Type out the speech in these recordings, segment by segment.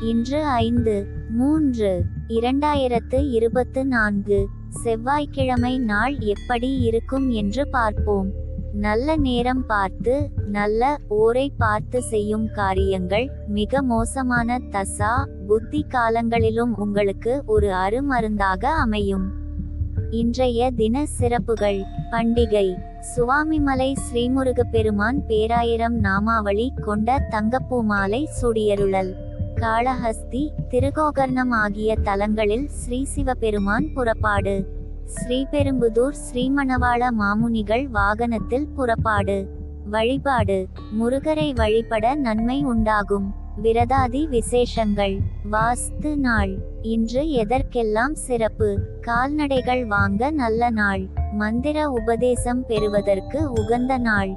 இன்று 5/3/2024 செவ்வாய்க்கிழமை நாள் எப்படி இருக்கும் என்று பார்ப்போம். நல்ல நேரம் பார்த்து, நல்ல ஓரை பார்த்து செய்யும் காரியங்கள் மிக மோசமான தசா புத்தி காலங்களிலும் உங்களுக்கு ஒரு அருமருந்தாக அமையும். இன்றைய தின சிறப்புகள். பண்டிகை: சுவாமிமலை ஸ்ரீமுருகப்பெருமான் பேராயிரம் நாமாவளி கொண்ட தங்கப்பூ மாலை சூடியருளல். காளஹஸ்தி, திருகோகர்ணம் ஆகிய தலங்களில் ஸ்ரீ சிவபெருமான் புறப்பாடு. ஸ்ரீபெரும்புதூர் ஸ்ரீமணவாள மாமுனிகள் வாகனத்தில் புறப்பாடு. வழிபாடு: முருகரை வழிபட நன்மை உண்டாகும். விரதாதி விசேஷங்கள். வாஸ்து நாள். இன்று எதற்கெல்லாம் சிறப்பு? கால்நடைகள் வாங்க நல்ல நாள். மந்திர உபதேசம் பெறுவதற்கு உகந்த நாள்.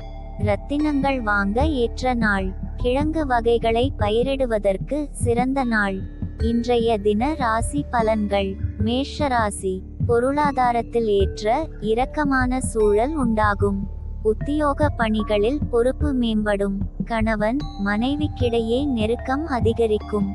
ரத்தினங்கள் வாங்க ஏற்ற நாள். கிழங்கு வகைகளை பயிரிடுவதற்கு சிறந்த நாள். இன்றைய தின ராசி பலன்கள். மேஷ ராசி. பொருளாதாரத்தில் ஏற்ற இரக்கமான சூழல் உண்டாகும். உத்தியோக பணிகளில் பொறுப்பு மேம்படும். கணவன் மனைவிக்கிடையே நெருக்கம் அதிகரிக்கும்.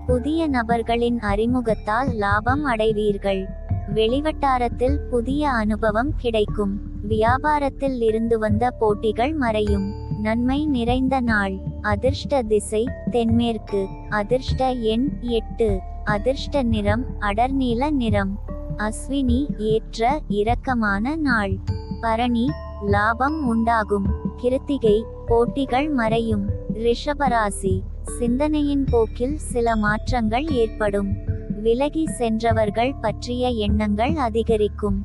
புதிய நபர்களின் அறிமுகத்தால் லாபம் அடைவீர்கள். வெளிவட்டாரத்தில் புதிய அனுபவம் கிடைக்கும். வியாபாரத்தில் இருந்து வந்த போட்டிகள் மறையும். நன்மை நிறைந்த நாள். அதிர்ஷ்ட திசை தென்மேற்கு. அதிர்ஷ்ட எண் 8. அதிர்ஷ்ட நிறம் அடர்நீல நிறம். அஸ்வினி ஏற்ற இரக்கமான நாள். பரணி லாபம் உண்டாகும். கிருத்திகை போட்டிகள் மறையும். ரிஷபராசி. சிந்தனையின் போக்கில் சில மாற்றங்கள் ஏற்படும். விலகி சென்றவர்கள் பற்றிய எண்ணங்கள் அதிகரிக்கும்.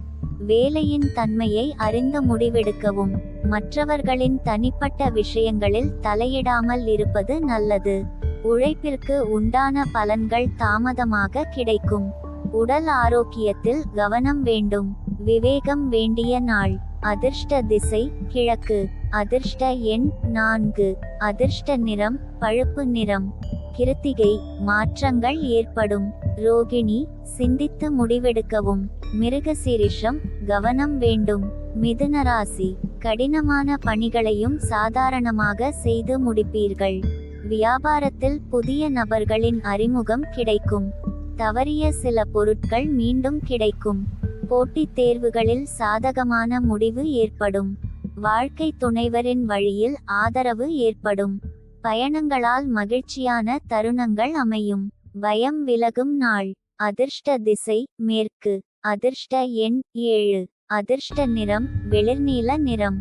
வேலையின் தன்மையை அறிந்து முடிவெடுக்கவும். மற்றவர்களின் தனிப்பட்ட விஷயங்களில் தலையிடாமல் இருப்பது நல்லது. உழைப்பிற்கு உண்டான பலன்கள் தாமதமாக கிடைக்கும். உடல் ஆரோக்கியத்தில் கவனம் வேண்டும். விவேகம் வேண்டிய நாள். அதிர்ஷ்ட திசை கிழக்கு. அதிர்ஷ்ட எண் 4. அதிர்ஷ்ட நிறம் பழுப்பு நிறம். கிருத்திகை மாற்றங்கள் ஏற்படும். ரோகிணி சிந்தித்து முடிவெடுக்கவும். மிருகசீரிஷம் கவனம் வேண்டும். மிதுனராசி. கடினமான பணிகளையும் சாதாரணமாக செய்து முடிப்பீர்கள். வியாபாரத்தில் புதிய நபர்களின் அறிமுகம் கிடைக்கும். தவறிய சில பொருட்கள் மீண்டும் கிடைக்கும். போட்டித் தேர்வுகளில் சாதகமான முடிவு ஏற்படும். வாழ்க்கை துணைவரின் வழியில் ஆதரவு ஏற்படும். பயணங்களால் மகிழ்ச்சியான தருணங்கள் அமையும். பயம் விலகும் நாள். அதிர்ஷ்ட திசை மேற்கு. அதிர்ஷ்ட எண் 7. அதிர்ஷ்ட நிறம் வெளிர்நீல நிறம்.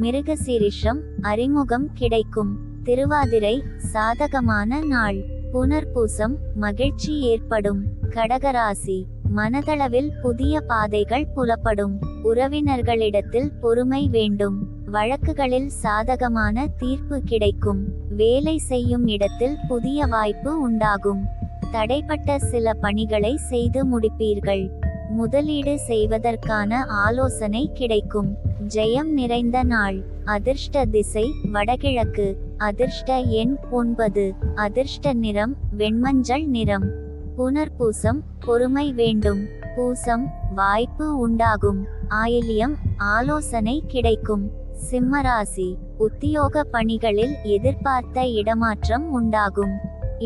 மிருகசீரிஷம் அறிமுகம் கிடைக்கும். திருவாதிரை சாதகமான நாள். புனர்பூசம் மகிழ்ச்சி ஏற்படும். கடகராசி. மனதளவில் புதிய பாதைகள் புலப்படும். உறவினர்களிடத்தில் பொறுமை வேண்டும். வழக்குகளில் சாதகமான தீர்ப்பு கிடைக்கும். வேலை செய்யும் இடத்தில் புதிய வாய்ப்பு உண்டாகும். தடைப்பட்ட சில பணிகளை செய்து முடிப்பீர்கள். முதலீடு செய்வதற்கான ஆலோசனை கிடைக்கும். ஜெயம் நிறைந்த நாள். அதிர்ஷ்ட திசை வடகிழக்கு. அதிர்ஷ்ட எண் 9. அதிர்ஷ்ட நிறம் வெண்மஞ்சள் நிறம். புனர்பூசம் பொறுமை வேண்டும். பூசம் வாய்ப்பு உண்டாகும். ஆயில்யம் ஆலோசனை கிடைக்கும். சிம்மராசி. உத்தியோக பணிகளில் எதிர்பார்த்த இடமாற்றம் உண்டாகும்.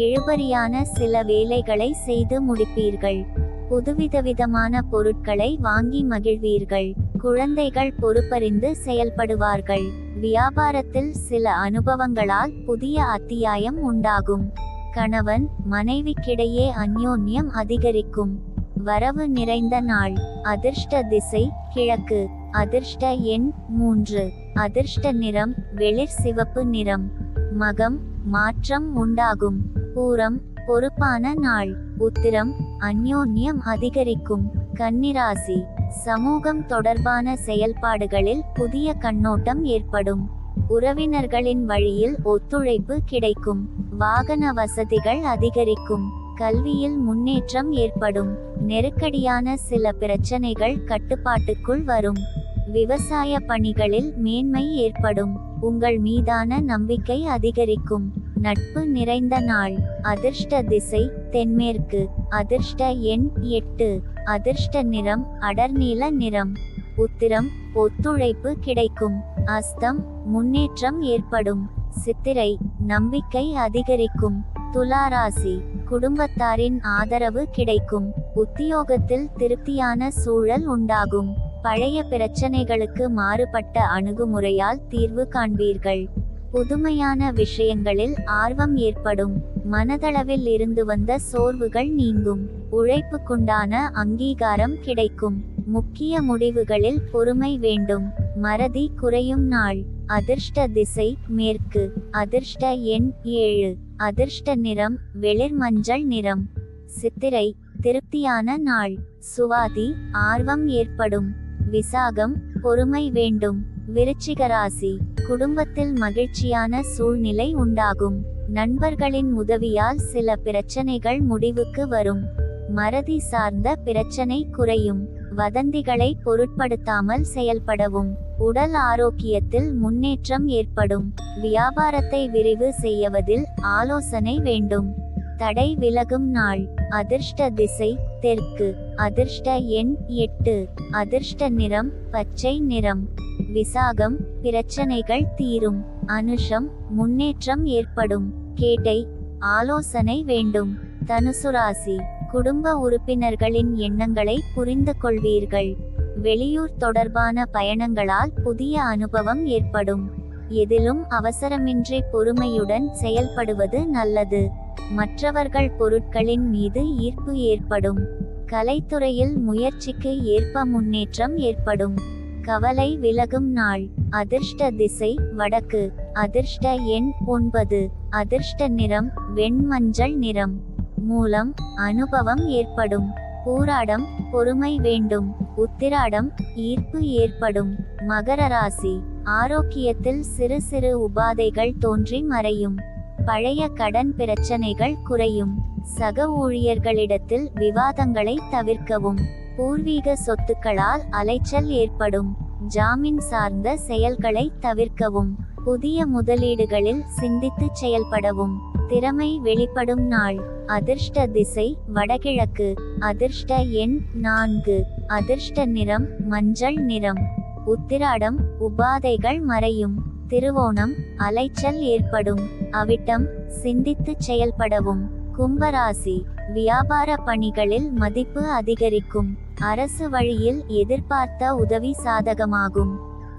இழுபறியான சில வேலைகளை செய்து முடிப்பீர்கள். புதுவிதவிதமான பொருட்களை வாங்கி மகிழ்வீர்கள். குழந்தைகள் பொறுப்பறிந்து செயல்படுவார்கள். வியாபாரத்தில் சில அனுபவங்களால் புதிய அத்தியாயம் உண்டாகும். கணவன் மனைவிக்கிடையே அந்யோன்யம் அதிகரிக்கும். வரவு நிறைந்த நாள். அதிர்ஷ்ட திசை கிழக்கு. அதிர்ஷ்ட எண் 3. அதிர்ஷ்ட நிறம் வெளிர் சிவப்பு நிறம். மகம் மாற்றம் உண்டாகும். பூரம் பொறுப்பான நாள். உத்திரம் அந்யோன்யம் அதிகரிக்கும். கன்னிராசி. சமூகம் தொடர்பான செயல்பாடுகளில் புதிய கண்ணோட்டம் ஏற்படும். உறவினர்களின் வழியில் ஒத்துழைப்பு கிடைக்கும். வாகன வசதிகள் அதிகரிக்கும். கல்வியில் முன்னேற்றம் ஏற்படும். நெருக்கடியான சில பிரச்சனைகள் கட்டுப்பாட்டுக்குள் வரும். விவசாய பணிகளில் மேன்மை ஏற்படும். உங்கள் மீதான நம்பிக்கை அதிகரிக்கும். நட்பு நிறைந்த நாள். அதிர்ஷ்ட திசை தென்மேற்கு. அதிர்ஷ்ட எண் 8. அதிர்ஷ்ட நிறம் அடர்நீல நிறம். உத்திரம் ஒத்துழைப்பு கிடைக்கும். அஸ்தம் முன்னேற்றம் ஏற்படும். சித்திரை நம்பிக்கை அதிகரிக்கும். துலாராசி. குடும்பத்தாரின் ஆதரவு கிடைக்கும். உத்தியோகத்தில் திருப்தியான சூழல் உண்டாகும். பழைய பிரச்சனைகளுக்கு மாறுபட்ட அணுகுமுறையால் தீர்வு காண்பீர்கள். புதுமையான விஷயங்களில் ஆர்வம் ஏற்படும். மனதளவில் இருந்து வந்த சோர்வுகள் நீங்கும். உழைப்புக்குண்டான அங்கீகாரம் கிடைக்கும். முக்கிய முடிவுகளில் பொறுமை வேண்டும். மறதி குறையும் நாள். அதிர்ஷ்ட திசை மேற்கு. அதிர்ஷ்ட எண் 7. அதிர்ஷ்ட நிறம் வெளிர் மஞ்சள் நிறம். சித்திரை திருப்தியான நாள். சுவாதி ஆர்வம் ஏற்படும். விசாகம் பொறுமை வேண்டும். விருச்சிக ராசி குடும்பத்தில் மகிழ்ச்சியான சூழ்நிலை உண்டாகும். நண்பர்களின் உதவியால் சில பிரச்சனைகள் முடிவுக்கு வரும். மறதி சார்ந்த பிரச்சனை குறையும். வதந்திகளை பொருட்படுத்தாமல் செயல்படவும். உடல் ஆரோக்கியத்தில் முன்னேற்றம் ஏற்படும். வியாபாரத்தை விரிவு செய்வதில் ஆலோசனை வேண்டும். தடை விலகும் நாள். அதிர்ஷ்ட திசை தெற்கு. அதிர்ஷ்ட எண் 8. அதிர்ஷ்ட நிறம் பச்சை நிறம். விசாகம் பிரச்சனைகள் தீரும். அனுஷம் முன்னேற்றம் ஏற்படும். கேட்டை ஆலோசனை வேண்டும். தனுசு ராசி குடும்ப உறுப்பினர்களின் எண்ணங்களை புரிந்து கொள்வீர்கள். வெளியூர் தொடர்பான பயணங்களால் புதிய அனுபவம் ஏற்படும். எதிலும் அவசரமின்றி பொறுமையுடன் செயல்படுவது நல்லது. மற்றவர்கள் பொருட்களின் மீது ஈர்ப்பு ஏற்படும். கலைத்துறையில் முயற்சிக்கு ஏற்ப முன்னேற்றம் ஏற்படும். கவலை விலகும் நாள். அதிர்ஷ்ட திசை வடக்கு. அதிர்ஷ்ட எண் 9. அதிர்ஷ்ட நிறம் வெண்மஞ்சள் நிறம். மூலம் அனுபவம் ஏற்படும். பூராடம் பொறுமை வேண்டும். உத்திராடம் ஈர்ப்பு ஏற்படும். மகர ராசி ஆரோக்கியத்தில் சிறு சிறு உபாதைகள் தோன்றி மறையும். பழைய கடன் பிரச்சனைகள் குறையும். சக ஊழியர்களிடத்தில் விவாதங்களை தவிர்க்கவும். பூர்வீக சொத்துக்களால் அலைச்சல் ஏற்படும். ஜாமீன் சார்ந்த செயல்களை தவிர்க்கவும். புதிய முதலீடுகளில் சிந்தித்து செயல்படவும். திறமை வெளிப்படும் நாள். அதிர்ஷ்ட திசை வடகிழக்கு. அதிர்ஷ்ட எண் 4. அதிர்ஷ்ட நிறம் மஞ்சள் நிறம். உத்திராடம் உபாதைகள் மறையும். திருவோணம் அலைச்சல் ஏற்படும். அவிட்டம் சிந்தித்து செயல்படவும். கும்பராசி வியாபார பணிகளில் மதிப்பு அதிகரிக்கும். அரசு வழியில் எதிர்பார்த்த உதவி சாதகமாகும்.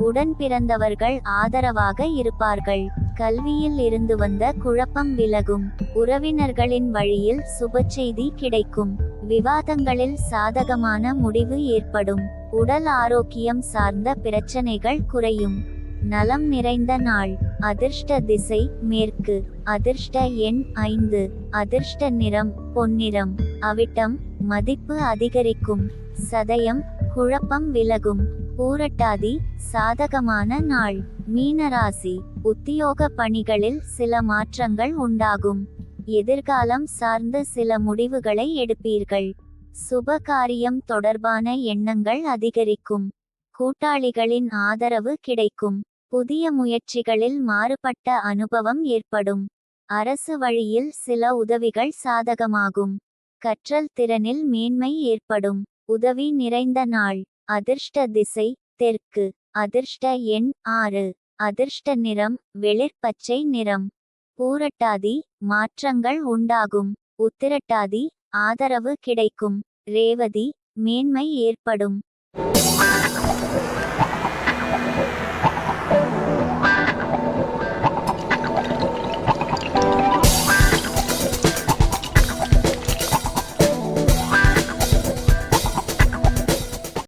உடன் பிறந்தவர்கள் ஆதரவாக இருப்பார்கள். கல்வியில் இருந்து வந்த குழப்பம் விலகும். உறவினர்களின் வழியில் சுபச்செய்தி கிடைக்கும். விவாதங்களில் சாதகமான முடிவு ஏற்படும். உடல் ஆரோக்கியம் சார்ந்த பிரச்சனைகள் குறையும். நலம் நிறைந்த நாள். அதிர்ஷ்ட திசை மேற்கு. அதிர்ஷ்ட எண் 5. அதிர்ஷ்ட நிறம் பொன்னிறம். அவிட்டம் மதிப்பு அதிகரிக்கும். சதயம் குழப்பம் விலகும். பூரட்டாதி சாதகமான நாள். மீனராசி உத்தியோக பணிகளில் சில மாற்றங்கள் உண்டாகும். எதிர்காலம் சார்ந்த சில முடிவுகளை எடுப்பீர்கள். சுப காரியம் தொடர்பான எண்ணங்கள் அதிகரிக்கும். கூட்டாளிகளின் ஆதரவு கிடைக்கும். புதிய முயற்சிகளில் மாறுபட்ட அனுபவம் ஏற்படும். அரசு வழியில் சில உதவிகள் சாதகமாகும். கற்றல் திறனில் மேன்மை ஏற்படும். உதவி நிறைந்த நாள். அதிர்ஷ்ட திசை தெற்கு. அதிர்ஷ்ட எண் 6. அதிர்ஷ்ட நிறம் வெளிர் பச்சை நிறம். பூரட்டாதி மாற்றங்கள் உண்டாகும். உத்திரட்டாதி ஆதரவு கிடைக்கும். ரேவதி மேன்மை ஏற்படும்.